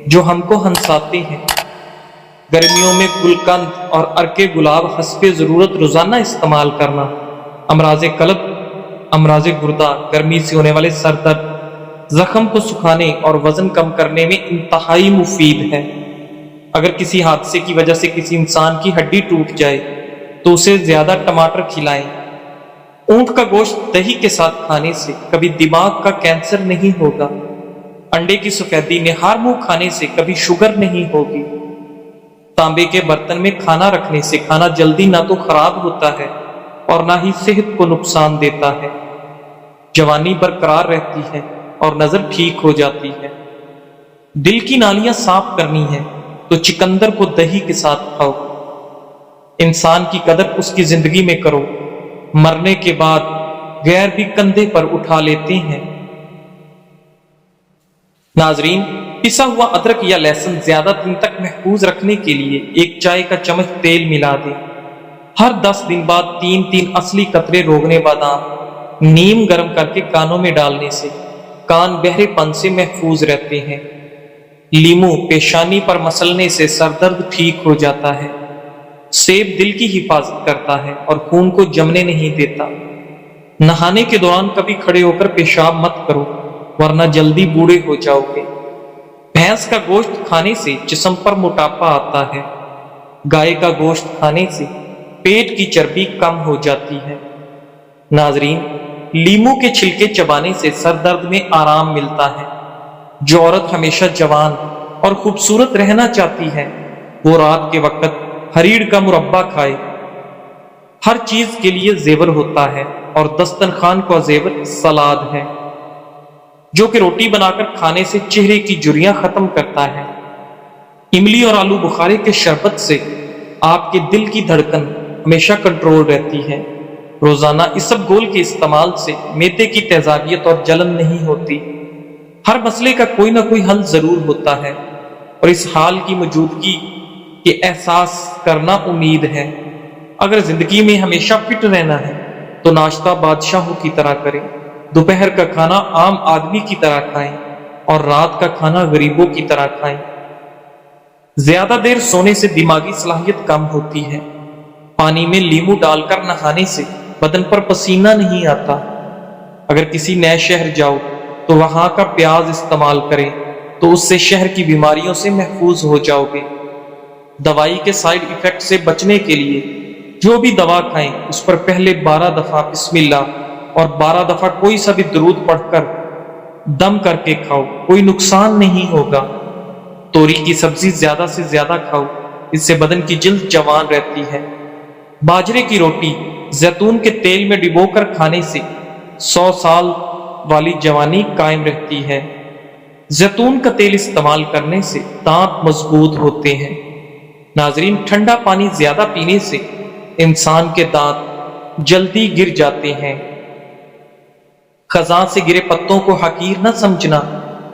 جو ہم کو ہنساتے ہیں۔ گرمیوں میں گلقند اور عرق گلاب حسب ضرورت روزانہ استعمال کرنا امراض قلب، امراض گردہ، گرمی سے ہونے والے سر درد، زخم کو سکھانے اور وزن کم کرنے میں انتہائی مفید ہے۔ اگر کسی حادثے کی وجہ سے کسی انسان کی ہڈی ٹوٹ جائے تو اسے زیادہ ٹماٹر کھلائیں۔ اونٹ کا گوشت دہی کے ساتھ کھانے سے کبھی دماغ کا کینسر نہیں ہوگا۔ انڈے کی سفیدی نہار منہ کھانے سے کبھی شوگر نہیں ہوگی۔ تانبے کے برتن میں کھانا رکھنے سے کھانا جلدی نہ تو خراب ہوتا ہے اور نہ ہی صحت کو نقصان دیتا ہے۔ جوانی برقرار رہتی ہے اور نظر ٹھیک ہو جاتی ہے۔ دل کی نالیاں صاف کرنی ہے تو چکندر کو دہی کے ساتھ کھاؤ۔ انسان کی قدر اس کی زندگی میں کرو، مرنے کے بعد غیر بھی کندھے پر اٹھا لیتے ہیں۔ ناظرین، پسا ہوا ادرک یا لہسن زیادہ دن تک محفوظ رکھنے کے لیے ایک چائے کا چمچ تیل ملا دیں۔ ہر 10 دن بعد 3 اصلی قطرے روغن بادام نیم گرم کر کے کانوں میں ڈالنے سے کان بہرے پن سے محفوظ رہتے ہیں۔ لیمو پیشانی پر مسلنے سے سر درد ٹھیک ہو جاتا ہے۔ سیب دل کی حفاظت کرتا ہے اور خون کو جمنے نہیں دیتا۔ نہانے کے دوران کبھی کھڑے ہو کر پیشاب مت کرو ورنہ جلدی بوڑھے ہو جاؤ گے۔ بھینس کا گوشت کھانے سے جسم پر موٹاپا آتا ہے۔ گائے کا گوشت کھانے سے پیٹ کی چربی کم ہو جاتی ہے۔ ناظرین، لیمو کے چھلکے چبانے سے سر درد میں آرام ملتا ہے۔ جو عورت ہمیشہ جوان اور خوبصورت رہنا چاہتی ہے وہ رات کے وقت ہریڑ کا مربع کھائے۔ ہر چیز کے لیے زیور ہوتا ہے اور دسترخوان کا زیور سلاد ہے، جو کہ روٹی بنا کر کھانے سے چہرے کی جھریاں ختم کرتا ہے۔ املی اور آلو بخارے کے شربت سے آپ کے دل کی دھڑکن ہمیشہ کنٹرول رہتی ہے۔ روزانہ اسب گول کے استعمال سے معدے کی تیزابیت اور جلن نہیں ہوتی۔ ہر مسئلے کا کوئی نہ کوئی حل ضرور ہوتا ہے اور اس حال کی موجودگی کے احساس کرنا امید ہے۔ اگر زندگی میں ہمیشہ فٹ رہنا ہے تو ناشتہ بادشاہوں کی طرح کریں، دوپہر کا کھانا عام آدمی کی طرح کھائیں اور رات کا کھانا غریبوں کی طرح کھائیں۔ زیادہ دیر سونے سے دماغی صلاحیت کم ہوتی ہے۔ پانی میں لیمو ڈال کر نہانے سے بدن پر پسینہ نہیں آتا۔ اگر کسی نئے شہر جاؤ تو وہاں کا پیاز استعمال کریں تو اس سے شہر کی بیماریوں سے محفوظ ہو جاؤ گے۔ دوائی کے سائیڈ ایفیکٹ سے بچنے کے لیے جو بھی دوا کھائیں اس پر پہلے 12 دفعہ بسم اللہ اور 12 دفعہ کوئی سا بھی درود پڑھ کر دم کر کے کھاؤ، کوئی نقصان نہیں ہوگا۔ توری کی سبزی زیادہ سے زیادہ کھاؤ، اس سے بدن کی جلد جوان رہتی ہے۔ باجرے کی روٹی زیتون کے تیل میں ڈبو کر کھانے سے 100 سال والی جوانی قائم رہتی ہے۔ زیتون کا تیل استعمال کرنے سے دانت مضبوط ہوتے ہیں۔ ناظرین، ٹھنڈا پانی زیادہ پینے سے انسان کے دانت جلدی گر جاتے ہیں۔ خزاں سے گرے پتوں کو حقیر نہ سمجھنا،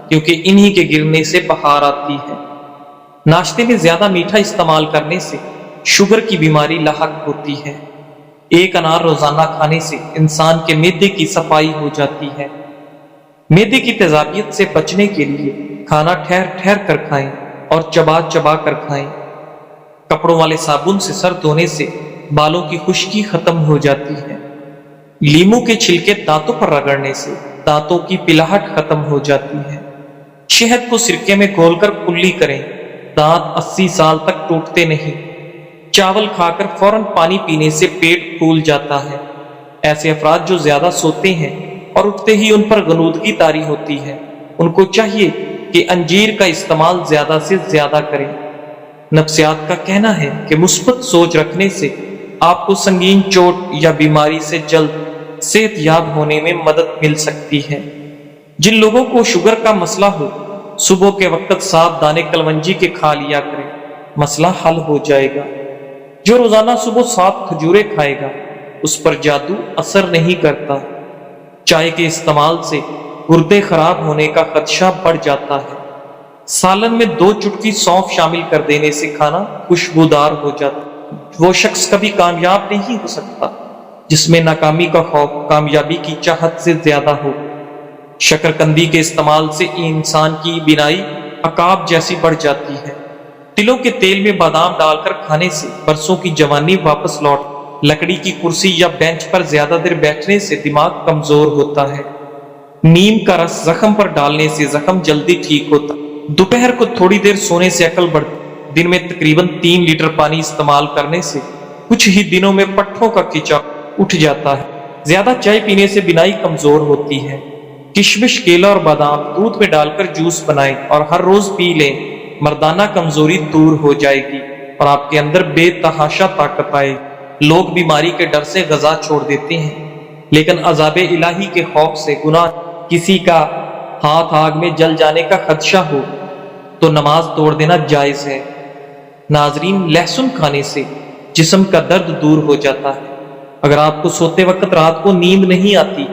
کیونکہ انہی کے گرنے سے بہار آتی ہے۔ ناشتے میں زیادہ میٹھا استعمال کرنے سے شوگر کی بیماری لاحق ہوتی ہے۔ ایک انار روزانہ کھانے سے انسان کے معدے کی صفائی ہو جاتی ہے۔ معدے کی تیزابیت سے بچنے کے لیے کھانا ٹھہر ٹھہر کر کھائیں اور چبا چبا کر کھائیں۔ کپڑوں والے صابن سے سر دھونے سے بالوں کی خشکی ختم ہو جاتی ہے۔ لیمو کے چھلکے دانتوں پر رگڑنے سے دانتوں کی پلاہٹ ختم ہو جاتی ہے۔ شہد کو سرکے میں گھول کر کلی کریں، دانت 80 سال تک ٹوٹتے نہیں۔ چاول کھا کر فوراً پانی پینے سے پیٹ پھول جاتا ہے۔ ایسے افراد جو زیادہ سوتے ہیں اور اٹھتے ہی ان پر غنودگی طاری ہوتی ہے، ان کو چاہیے کہ انجیر کا استعمال زیادہ سے زیادہ کریں۔ نفسیات کا کہنا ہے کہ مثبت سوچ رکھنے سے آپ کو سنگین چوٹ یا بیماری سے جلد صحت یاب ہونے میں مدد مل سکتی ہے۔ جن لوگوں کو شوگر کا مسئلہ ہو، صبح کے وقت 7 دانے کلونجی کے کھا لیا کریں، مسئلہ حل ہو جائے گا۔ جو روزانہ صبح 7 کھجوریں کھائے گا اس پر جادو اثر نہیں کرتا۔ چائے کے استعمال سے گردے خراب ہونے کا خدشہ بڑھ جاتا ہے۔ سالن میں 2 چٹکی سونف شامل کر دینے سے کھانا خوشبودار ہو جاتا ہے۔ وہ شخص کبھی کامیاب نہیں ہو سکتا جس میں ناکامی کا خوف کامیابی کی چاہت سے زیادہ ہو۔ شکرکندی کے استعمال سے انسان کی بینائی عقاب جیسی بڑھ جاتی ہے۔ تلوں کے تیل میں بادام ڈال کر کھانے سے برسوں کی جوانی واپس لوٹ، لکڑی کی کرسی یا بینچ پر زیادہ دیر بیٹھنے سے دماغ کمزور ہوتا ہے، نیم کا رس زخم پر ڈالنے سے زخم جلدی ٹھیک ہوتا، دوپہر کو تھوڑی دیر سونے سے عقل بڑھتی، دن میں تقریباً 3 لیٹر پانی استعمال کرنے سے کچھ ہی دنوں میں پٹھوں کا کھچاؤ اٹھ جاتا ہے، زیادہ چائے پینے سے بینائی کمزور ہوتی ہے۔ کشمش، کیلا اور بادام دودھ میں ڈال کر جوس بنائیں اور ہر روز پی لیں، مردانہ کمزوری دور ہو جائے گی اور آپ کے اندر بے تحاشا طاقت آئے گی۔ لوگ بیماری کے ڈر سے غذا چھوڑ دیتے ہیں، لیکن عذاب الہی کے خوف سے، گناہ کسی کا ہاتھ آگ میں جل جانے کا خدشہ ہو تو نماز توڑ دینا جائز ہے۔ ناظرین، لہسن کھانے سے جسم کا درد دور ہو جاتا ہے۔ اگر آپ کو سوتے وقت رات کو نیند نہیں آتی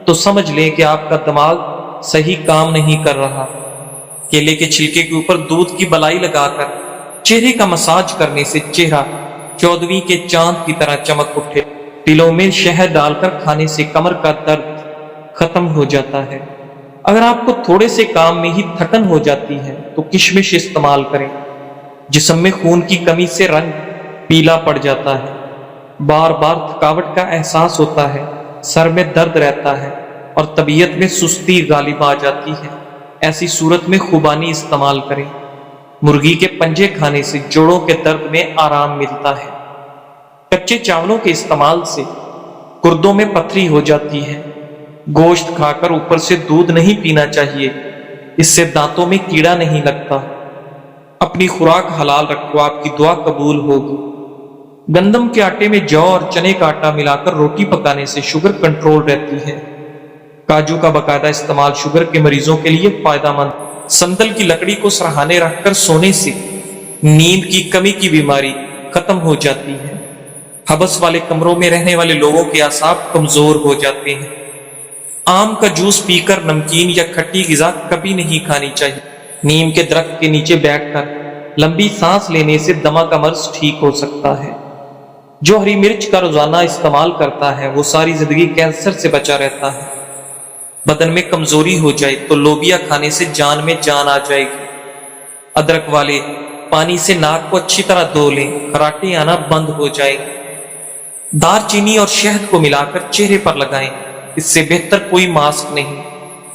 تو سمجھ لیں کہ آپ کا دماغ صحیح کام نہیں کر رہا۔ کیلے کے چھلکے کے اوپر دودھ کی بلائی لگا کر چہرے کا مساج کرنے سے چہرہ 14ویں کے چاند کی طرح چمک اٹھے۔ تلوں میں شہد ڈال کر کھانے سے کمر کا درد ختم ہو جاتا ہے۔ اگر آپ کو تھوڑے سے کام میں ہی تھکن ہو جاتی ہے تو کشمش استعمال کریں۔ جسم میں خون کی کمی سے رنگ پیلا پڑ جاتا ہے، بار بار تھکاوٹ کا احساس ہوتا ہے، سر میں درد رہتا ہے اور طبیعت میں سستی غالب آ جاتی ہے۔ ایسی صورت میں خوبانی استعمال کریں۔ مرغی کے پنجے کھانے سے جوڑوں کے درد میں آرام ملتا ہے۔ کچے چاولوں کے استعمال سے گردوں میں پتھری ہو جاتی ہے۔ گوشت کھا کر اوپر سے دودھ نہیں پینا چاہیے، اس سے دانتوں میں کیڑا نہیں لگتا۔ اپنی خوراک حلال رکھو، آپ کی دعا قبول ہوگی۔ گندم کے آٹے میں جو اور چنے کا آٹا ملا کر روٹی پکانے سے شوگر کنٹرول رہتی ہے۔ کاجو کا باقاعدہ استعمال شوگر کے مریضوں کے لیے فائدہ مند۔ سندل کی لکڑی کو سرہانے رکھ کر سونے سے نیند کی کمی کی بیماری ختم ہو جاتی ہے۔ حبس والے کمروں میں رہنے والے لوگوں کے اعصاب کمزور ہو جاتے ہیں۔ آم کا جوس پی کر نمکین یا کھٹی غذا کبھی نہیں کھانی چاہیے۔ نیم کے درخت کے نیچے بیٹھ کر لمبی سانس لینے سے دمہ کا مرض ٹھیک ہو سکتا ہے۔ جو ہری مرچ کا روزانہ استعمال کرتا ہے وہ ساری زندگی کینسر سے بچا رہتا ہے۔ بدن میں کمزوری ہو جائے تو لوبیا کھانے سے جان میں جان آ جائے گی۔ ادرک والے پانی سے ناک کو اچھی طرح دھو لیں، خراٹے آنا بند ہو جائے گی۔ دار چینی اور شہد کو ملا کر چہرے پر لگائیں، اس سے بہتر کوئی ماسک نہیں۔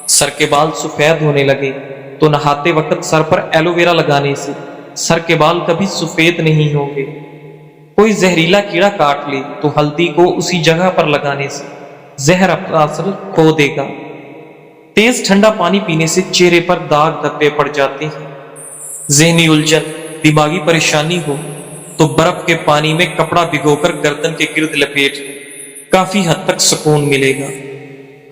سر کے بال سفید ہونے لگے تو نہاتے وقت سر پر ایلو ویرا لگانے سے سر کے بال کبھی سفید نہیں ہوں گے۔ کوئی زہریلا کیڑا کاٹ لے تو ہلدی کو اسی جگہ پر لگانے سے زہر اپنا اثر کھو دے گا۔ تیز ٹھنڈا پانی پینے سے چہرے پر داغ دھبے پڑ جاتے ہیں۔ ذہنی الجھن، دماغی پریشانی ہو تو برف کے پانی میں کپڑا بھگو کر گردن کے گرد لپیٹ کافی حد تک سکون ملے گا۔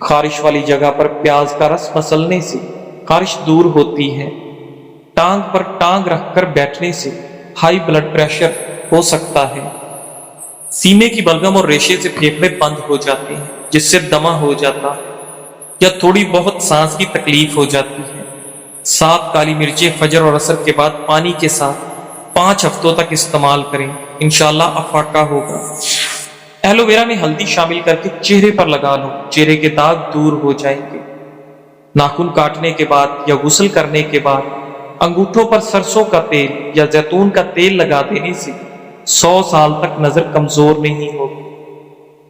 خارش والی جگہ پر پیاز کا رس مسلنے سے خارش دور ہوتی ہے۔ ٹانگ پر ٹانگ رکھ کر بیٹھنے سے ہائی بلڈ پریشر ہو سکتا ہے۔ سینے کی بلغم اور ریشے سے پھیپھڑے بند ہو جاتے ہیں، جس سے دمہ ہو جاتا یا تھوڑی بہت سانس کی تکلیف ہو جاتی ہے۔ 7 کالی مرچیں فجر اور عصر کے بعد پانی کے ساتھ 5 ہفتوں تک استعمال کریں، انشاءاللہ افاقہ ہوگا۔ ایلو ویرا میں ہلدی شامل کر کے چہرے پر لگا لو، چہرے کے داغ دور ہو جائیں گے۔ ناخن کاٹنے کے بعد یا غسل کرنے کے بعد انگوٹھوں پر سرسوں کا تیل یا زیتون کا تیل لگا دینے سے 100 سال تک نظر کمزور نہیں ہوگی۔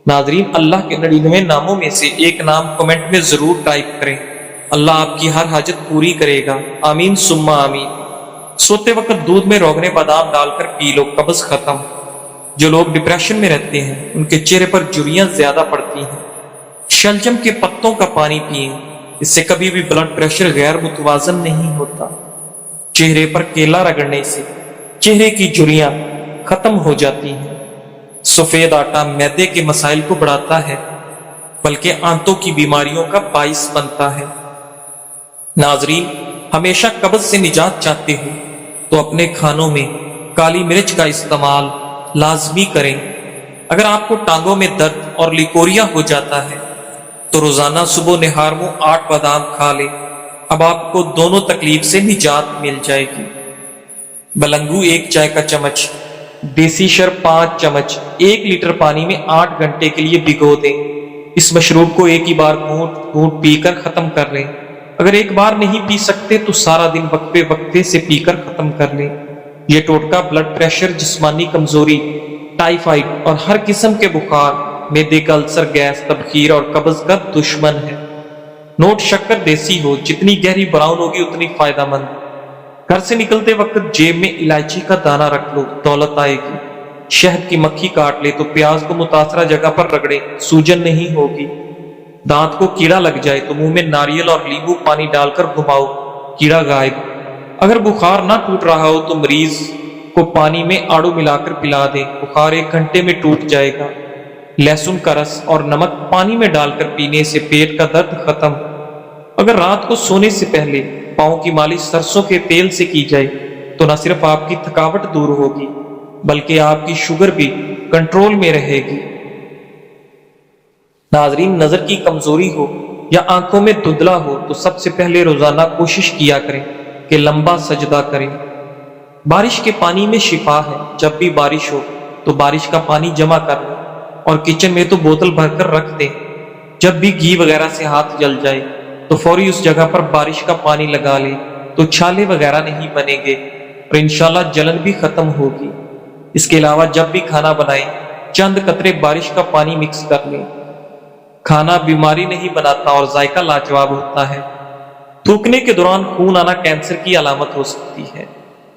ناظرین، اللہ کے 99 ناموں میں سے ایک نام کمنٹ میں ضرور ٹائپ کریں، اللہ آپ کی ہر حاجت پوری کرے گا، آمین ثم آمین۔ سوتے وقت دودھ میں روغن بادام ڈال کر پی لو، قبض ختم۔ جو لوگ ڈپریشن میں رہتے ہیں ان کے چہرے پر جھریاں زیادہ پڑتی ہیں۔ شلجم کے پتوں کا پانی پئیں، اس سے کبھی بھی بلڈ پریشر غیر متوازن نہیں ہوتا۔ چہرے پر کیلا رگڑنے سے چہرے کی جھریاں ختم ہو جاتی ہیں۔ سفید آٹا معدے کے مسائل کو بڑھاتا ہے، بلکہ آنتوں کی بیماریوں کا باعث بنتا ہے۔ ناظرین، ہمیشہ قبض سے نجات چاہتے ہو تو اپنے کھانوں میں کالی مرچ کا استعمال لازمی کریں۔ اگر آپ کو ٹانگوں میں درد اور لیکوریا ہو جاتا ہے تو روزانہ صبح نہار منہ 8 بادام کھا لیں، اب آپ کو دونوں تکلیف سے نجات مل جائے گی۔ بلنگو 1 چائے کا چمچ، دیسی شراب 5 چمچ 1 لیٹر پانی میں 8 گھنٹے کے لیے بھگو دیں۔ اس مشروب کو ایک ہی بار گھونٹ گھونٹ پی کر ختم کر لیں۔ اگر ایک بار نہیں پی سکتے تو سارا دن وقفے وقفے سے پی کر ختم کر لیں۔ یہ ٹوٹکا بلڈ پریشر، جسمانی کمزوری، ٹائیفائڈ اور ہر قسم کے بخار، معدے کا السر، گیس، تبخیر اور قبض کا دشمن ہے۔ نوٹ شکر دیسی ہو، جتنی گہری براؤن ہوگی اتنی فائدہ مند۔ گھر سے نکلتے وقت جیب میں الائچی کا دانہ رکھ لو، دولت آئے گی۔ شہد کی مکھی کاٹ لے تو پیاز کو متاثرہ جگہ پر رگڑے، سوجن نہیں ہوگی۔ دانت کو کیڑا لگ جائے تو منہ میں ناریل اور لیموں پانی ڈال کر گھماؤ، کیڑا غائب۔ اگر بخار نہ ٹوٹ رہا ہو تو مریض کو پانی میں آڑو ملا کر پلا دیں، بخار 1 گھنٹے میں ٹوٹ جائے گا۔ لہسن کا رس اور نمک پانی میں ڈال کر پینے سے پیٹ کا درد ختم۔ اگر رات کو سونے سے پہلے پاؤں کی مالش سرسوں کے تیل سے کی جائے تو نہ صرف آپ کی تھکاوٹ دور ہوگی بلکہ آپ کی شوگر بھی کنٹرول میں رہے گی۔ ناظرین، نظر کی کمزوری ہو یا آنکھوں میں دھندلا ہو تو سب سے پہلے روزانہ کوشش کیا کریں کہ لمبا سجدہ کریں۔ بارش کے پانی میں شفا ہے۔ جب بھی بارش ہو تو بارش کا پانی جمع کر لیں اور کچن میں تو بوتل بھر کر رکھ دیں۔ جب بھی گھی وغیرہ سے ہاتھ جل جائے تو فوری اس جگہ پر بارش کا پانی لگا لیں تو چھالے وغیرہ نہیں بنیں گے اور انشاءاللہ جلن بھی ختم ہوگی۔ اس کے علاوہ جب بھی کھانا بنائیں چند قطرے بارش کا پانی مکس کر لیں۔ کھانا بیماری نہیں بناتا اور ذائقہ لاجواب ہوتا ہے۔ تھوکنے کے دوران خون آنا کینسر کی علامت ہو سکتی ہے۔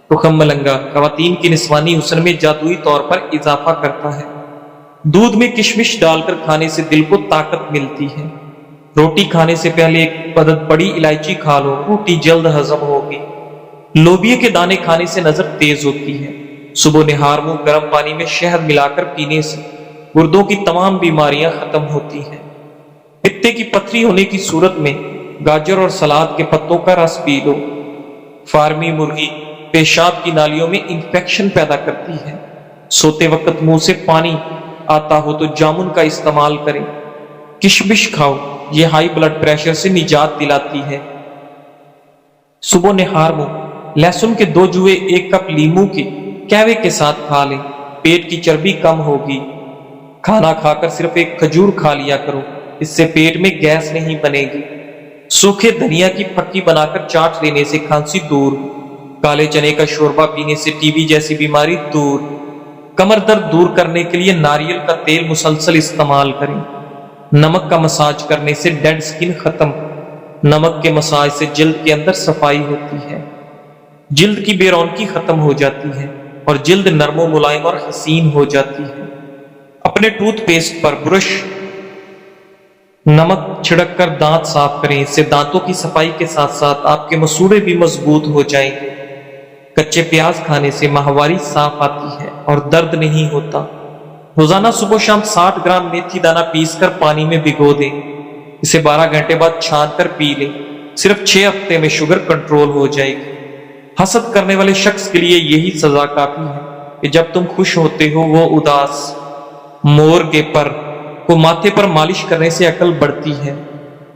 رخم ملنگا خواتین کی نسوانی حسن میں جادوئی طور پر اضافہ کرتا ہے۔ دودھ میں کشمش ڈال کر کھانے سے دل کو طاقت ملتی ہے۔ روٹی کھانے سے پہلے 1 عدد بڑی الائچی کھا لو، روٹی جلد ہضم ہوگی۔ لوبیا کے دانے کھانے سے نظر تیز ہوتی ہے۔ صبح نہار منہ گرم پانی میں شہد ملا کر پینے سے گردوں کی تمام بیماریاں ختم ہوتی ہیں۔ پتے کی پتھری ہونے کی صورت میں گاجر اور سلاد کے پتوں کا رس پی لو۔ فارمی مرغی پیشاب کی نالیوں میں انفیکشن پیدا کرتی ہے۔ سوتے وقت منہ سے پانی آتا ہو تو جامن کا استعمال کریں۔ کشمش کھاؤ، یہ ہائی بلڈ پریشر سے نجات دلاتی ہے۔ صبح نہار منہ لہسن کے 2 جوئے 1 کپ لیموں کے قہوے کے ساتھ کھا لیں، پیٹ کی چربی کم ہوگی۔ کھانا کھا کر صرف 1 کھجور کھا لیا کرو، اس سے پیٹ میں گیس نہیں بنے گی۔ سوکھے دھنیا کی پھکی بنا کر چاٹ لینے سے کھانسی دور۔ کالے چنے کا شوربہ پینے سے ٹی بی جیسی بیماری دور۔ کمر درد دور کرنے کے لیے ناریل کا تیل مسلسل استعمال کریں۔ نمک کا مساج کرنے سے ڈیڈ سکن ختم۔ نمک کے مساج سے جلد کے اندر صفائی ہوتی ہے، جلد کی بے رونقی ختم ہو جاتی ہے اور جلد نرم و ملائم اور حسین ہو جاتی ہے۔ اپنے ٹوتھ پیسٹ پر برش نمک چھڑک کر دانت صاف کریں، اس سے دانتوں کی صفائی کے ساتھ ساتھ آپ کے مسوڑے بھی مضبوط ہو جائیں گے۔ کچے پیاز کھانے سے ماہواری صاف آتی ہے اور درد نہیں ہوتا۔ روزانہ صبح و شام 60 گرام میتھی دانہ پیس کر پانی میں بھگو دیں، اسے 12 گھنٹے بعد چھان کر پی لیں۔ صرف 6 ہفتے میں شوگر کنٹرول ہو جائے گی۔ حسد کرنے والے شخص کے لیے یہی سزا کافی ہے کہ جب تم خوش ہوتے ہو وہ اداس۔ مور کے پر کو ماتھے پر مالش کرنے سے عقل بڑھتی ہے۔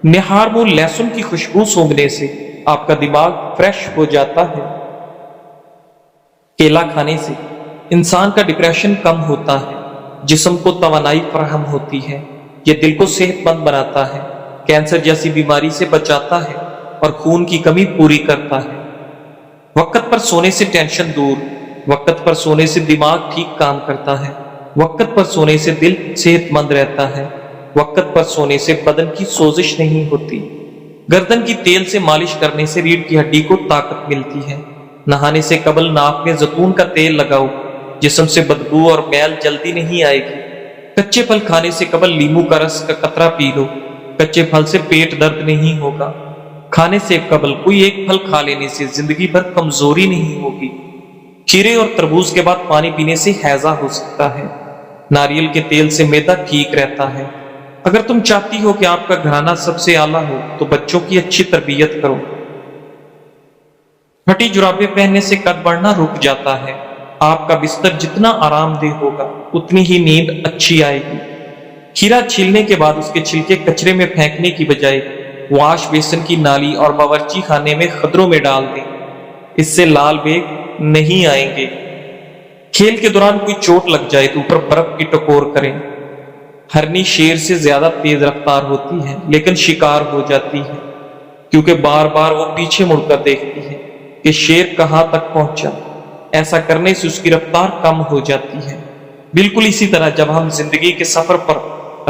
نہار منہ لہسن کی خوشبو سونگھنے سے آپ کا دماغ فریش ہو جاتا ہے۔ کیلا کھانے سے انسان کا ڈپریشن کم ہوتا ہے، جسم کو توانائی فراہم ہوتی ہے، یہ دل کو صحت مند بناتا ہے، کینسر جیسی بیماری سے بچاتا ہے اور خون کی کمی پوری کرتا ہے۔ وقت پر سونے سے ٹینشن دور، وقت پر سونے سے دماغ ٹھیک کام کرتا ہے، وقت پر سونے سے دل صحت مند رہتا ہے، وقت پر سونے سے بدن کی سوزش نہیں ہوتی۔ گردن کی تیل سے مالش کرنے سے ریڑھ کی ہڈی کو طاقت ملتی ہے۔ نہانے سے قبل ناک میں زیتون کا تیل لگاؤ، جسم سے بدبو اور میل جلدی نہیں آئے گی۔ کچے پھل کھانے سے قبل لیموں کا رس کا قطرہ پی لو، کچے پھل سے پیٹ درد نہیں ہوگا۔ کھانے سے قبل کوئی 1 پھل کھا لینے سے زندگی بھر کمزوری نہیں ہوگی۔ کھیرے اور تربوز کے بعد پانی پینے سے ہیضہ ہو سکتا ہے۔ ناریل کے تیل سے معدہ ٹھیک رہتا ہے۔ اگر تم چاہتی ہو کہ آپ کا گھرانہ سب سے اعلیٰ ہو تو بچوں کی اچھی تربیت کرو۔ پھٹی جرابیں پہننے سے قد بڑھنا رک جاتا ہے۔ آپ کا بستر جتنا آرام دہ ہوگا اتنی ہی نیند اچھی آئے گی۔ کھیرا چھیلنے کے بعد اس کے چھلکے کچرے میں پھینکنے کی بجائے واش بیسن کی نالی اور باورچی خانے میں خدروں میں ڈال دیں، اس سے لال بیگ نہیں آئیں گے۔ کھیل کے دوران کوئی چوٹ لگ جائے تو اوپر برف کی ٹکور کریں۔ ہرنی شیر سے زیادہ تیز رفتار ہوتی ہے لیکن شکار ہو جاتی ہے۔ کیونکہ بار بار وہ پیچھے مڑ کر دیکھتی ہے کہ شیر کہاں تک پہنچا۔ ایسا کرنے سے اس کی رفتار کم ہو جاتی ہے۔ بالکل اسی طرح جب ہم زندگی کے سفر پر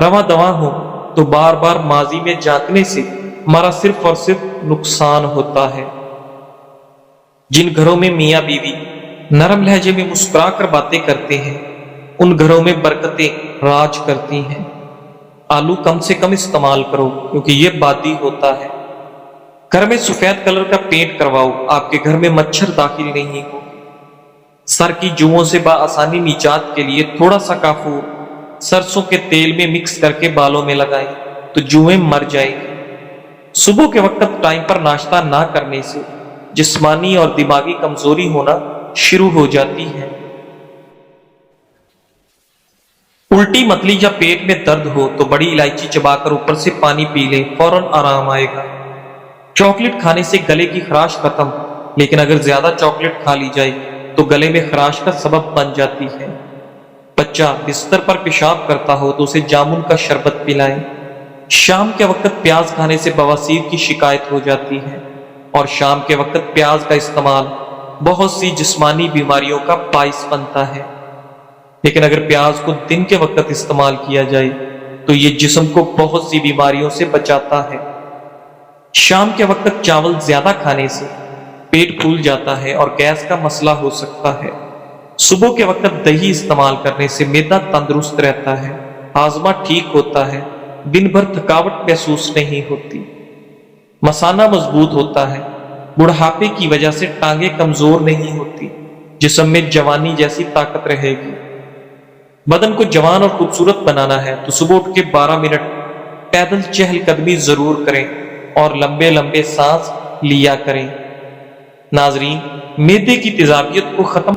رواں دواں ہوں تو بار بار ماضی میں جھانکنے سے ہمارا صرف اور صرف نقصان ہوتا ہے۔ جن گھروں میں میاں بیوی نرم لہجے میں مسکرا کر باتیں کرتے ہیں ان گھروں میں برکتیں راج کرتی ہیں۔ آلو کم سے کم استعمال کرو کیونکہ یہ بادی ہوتا ہے۔ گھر میں سفید کلر کا پینٹ کرواؤ، آپ کے گھر میں مچھر داخل نہیں ہو۔ سر کی جوؤں سے بآسانی نجات کے لیے تھوڑا سا کافور سرسوں کے تیل میں مکس کر کے بالوں میں لگائیں تو جوئیں مر جائیں گی۔ صبح کے وقت ٹائم پر ناشتہ نہ کرنے سے جسمانی اور دماغی کمزوری ہونا شروع ہو جاتی ہے۔ الٹی متلی یا پیٹ میں درد ہو تو بڑی الائچی چبا کر اوپر سے پانی پی لیں، فوراً آرام آئے گا۔ چاکلیٹ کھانے سے گلے کی خراش ختم، لیکن اگر زیادہ چاکلیٹ کھا لی جائے تو گلے میں خراش کا سبب بن جاتی ہے۔ بچہ بستر پر پیشاب کرتا ہو تو اسے جامن کا شربت پلائیں۔ شام کے وقت پیاز کھانے سے بواسیر کی شکایت ہو جاتی ہے، اور شام کے وقت پیاز کا استعمال بہت سی جسمانی بیماریوں کا باعث بنتا ہے۔ لیکن اگر پیاز کو دن کے وقت استعمال کیا جائے تو یہ جسم کو بہت سی بیماریوں سے بچاتا ہے۔ شام کے وقت چاول زیادہ کھانے سے پیٹ پھول جاتا ہے اور گیس کا مسئلہ ہو سکتا ہے۔ صبح کے وقت دہی استعمال کرنے سے معدہ تندرست رہتا ہے، ہاضمہ ٹھیک ہوتا ہے، دن بھر تھکاوٹ محسوس نہیں ہوتی، مثانہ مضبوط ہوتا ہے، بڑھاپے کی وجہ سے ٹانگیں کمزور نہیں ہوتی، جسم میں جوانی جیسی طاقت رہے گی۔ بدن کو جوان اور خوبصورت بنانا ہے تو صبح اٹھ کے 12 منٹ پیدل چہل قدمی ضرور کریں اور لمبے لمبے سانس لیا کریں۔ ناظرین، معدے کی تیزابیت کو ختم